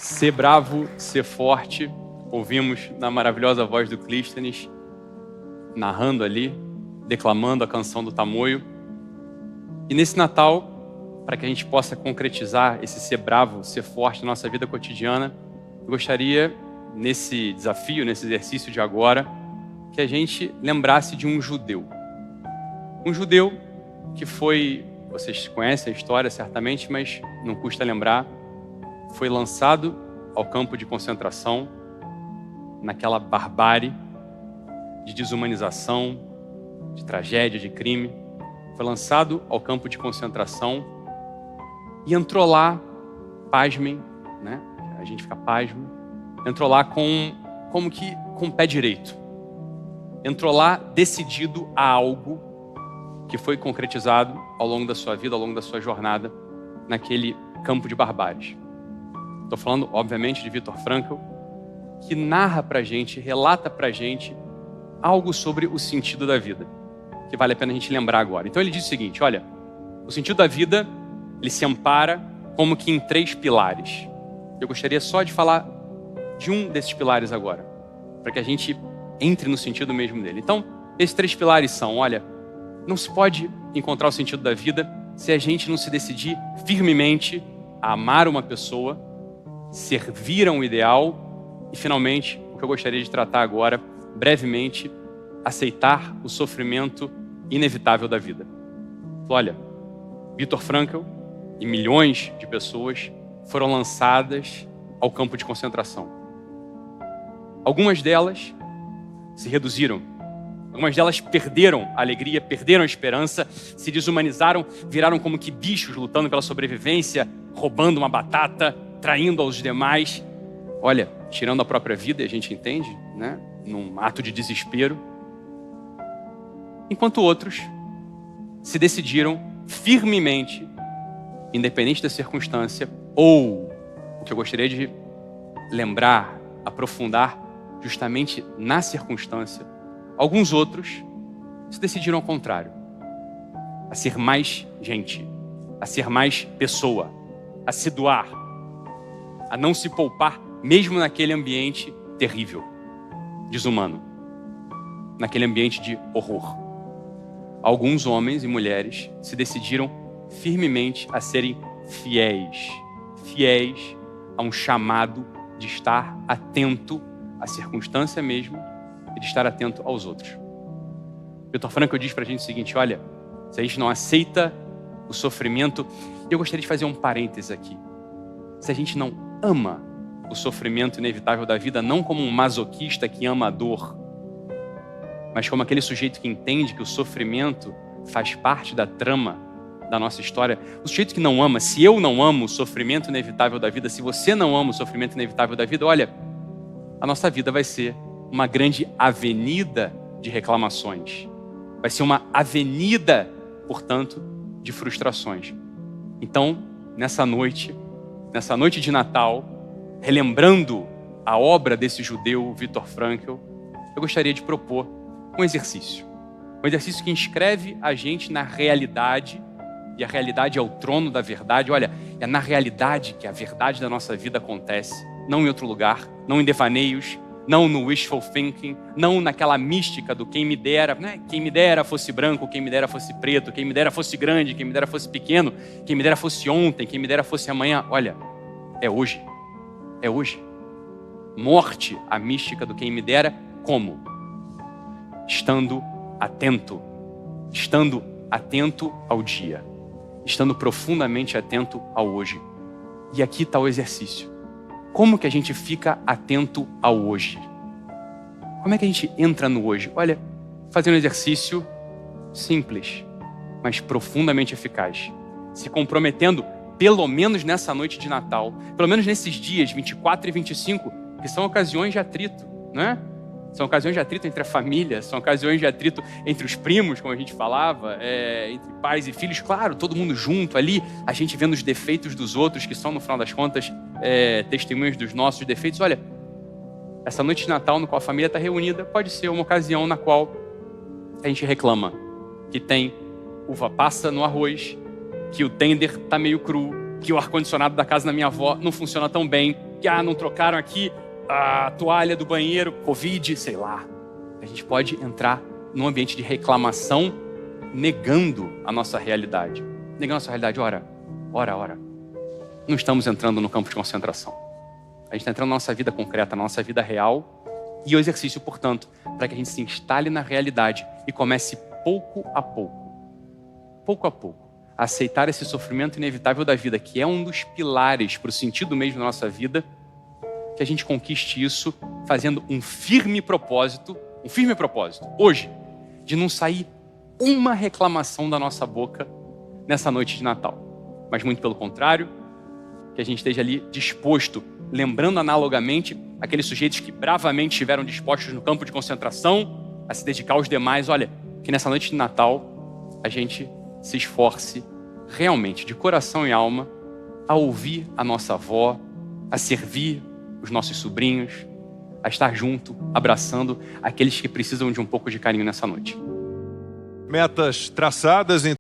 Ser bravo, ser forte. Ouvimos na maravilhosa voz do Clístenes, narrando ali, declamando a canção do Tamoio. E nesse Natal, para que a gente possa concretizar esse ser bravo, ser forte na nossa vida cotidiana, eu gostaria, nesse desafio, nesse exercício de agora, que a gente lembrasse de um judeu. Um judeu que foi, vocês conhecem a história certamente, mas não custa lembrar, foi lançado ao campo de concentração, naquela barbárie de desumanização, de tragédia, de crime. Foi lançado ao campo de concentração e entrou lá, pasmem, né? A gente fica pasmo, entrou lá com o pé direito. Entrou lá decidido a algo que foi concretizado ao longo da sua vida, ao longo da sua jornada, naquele campo de barbárie. Estou falando, obviamente, de Viktor Frankl, que narra pra gente, relata pra gente algo sobre o sentido da vida, que vale a pena a gente lembrar agora. Então ele diz o seguinte, olha, o sentido da vida, ele se ampara como que em 3 pilares. Eu gostaria só de falar de um desses pilares agora, para que a gente entre no sentido mesmo dele. Então, esses 3 pilares são, olha, não se pode encontrar o sentido da vida se a gente não se decidir firmemente a amar uma pessoa, servir a um ideal e, finalmente, o que eu gostaria de tratar agora, brevemente, aceitar o sofrimento inevitável da vida. Olha, Viktor Frankl e milhões de pessoas foram lançadas ao campo de concentração. Algumas delas se reduziram. Algumas delas perderam a alegria, perderam a esperança, se desumanizaram, viraram como que bichos lutando pela sobrevivência, roubando uma batata, traindo aos demais. Olha, tirando a própria vida, a gente entende, né? Num ato de desespero. Enquanto outros se decidiram firmemente, independente da circunstância, ou, o que eu gostaria de lembrar, aprofundar, justamente na circunstância, alguns outros se decidiram ao contrário, a ser mais gente, a ser mais pessoa, a se doar, a não se poupar, mesmo naquele ambiente terrível, desumano, naquele ambiente de horror. Alguns homens e mulheres se decidiram firmemente a serem fiéis a um chamado de estar atento à circunstância mesmo e de estar atento aos outros. Viktor Frankl diz pra gente o seguinte, olha, se a gente não aceita o sofrimento, eu gostaria de fazer um parêntese aqui. Se a gente não ama o sofrimento inevitável da vida, não como um masoquista que ama a dor, mas como aquele sujeito que entende que o sofrimento faz parte da trama da nossa história. O sujeito que não ama, se eu não amo o sofrimento inevitável da vida, se você não ama o sofrimento inevitável da vida, olha, a nossa vida vai ser uma grande avenida de reclamações. Vai ser uma avenida, portanto, de frustrações. Então, nessa noite de Natal, relembrando a obra desse judeu, Viktor Frankl, eu gostaria de propor um exercício. Um exercício que inscreve a gente na realidade, e a realidade é o trono da verdade. Olha, é na realidade que a verdade da nossa vida acontece, não em outro lugar, não em devaneios, não no wishful thinking, não naquela mística do quem me dera, né? Quem me dera fosse branco, quem me dera fosse preto, quem me dera fosse grande, quem me dera fosse pequeno, quem me dera fosse ontem, quem me dera fosse amanhã. Olha, é hoje. É hoje. Morte a mística do quem me dera, como? Estando atento ao dia, estando profundamente atento ao hoje. E aqui está o exercício. Como que a gente fica atento ao hoje? Como é que a gente entra no hoje? Olha, fazendo um exercício simples, mas profundamente eficaz. Se comprometendo, pelo menos nessa noite de Natal, pelo menos nesses dias 24 e 25, que são ocasiões de atrito, né? São ocasiões de atrito entre a família, são ocasiões de atrito entre os primos, como a gente falava, entre pais e filhos. Claro, todo mundo junto ali, a gente vendo os defeitos dos outros, que são, no final das contas, testemunhas dos nossos defeitos. Olha, essa noite de Natal, no qual a família está reunida, pode ser uma ocasião na qual a gente reclama que tem uva passa no arroz, que o tender está meio cru, que o ar-condicionado da casa da minha avó não funciona tão bem, que não trocaram aqui a toalha do banheiro, Covid, sei lá. A gente pode entrar num ambiente de reclamação, negando a nossa realidade. Negando a nossa realidade, ora. Não estamos entrando no campo de concentração. A gente está entrando na nossa vida concreta, na nossa vida real. E o exercício, portanto, para que a gente se instale na realidade e comece pouco a pouco, a aceitar esse sofrimento inevitável da vida, que é um dos pilares para o sentido mesmo da nossa vida, que a gente conquiste isso fazendo um firme propósito, hoje, de não sair uma reclamação da nossa boca nessa noite de Natal. Mas muito pelo contrário, que a gente esteja ali disposto, lembrando analogamente aqueles sujeitos que bravamente estiveram dispostos no campo de concentração a se dedicar aos demais. Olha, que nessa noite de Natal a gente se esforce realmente, de coração e alma, a ouvir a nossa avó, a servir os nossos sobrinhos, a estar junto, abraçando aqueles que precisam de um pouco de carinho nessa noite. Metas traçadas.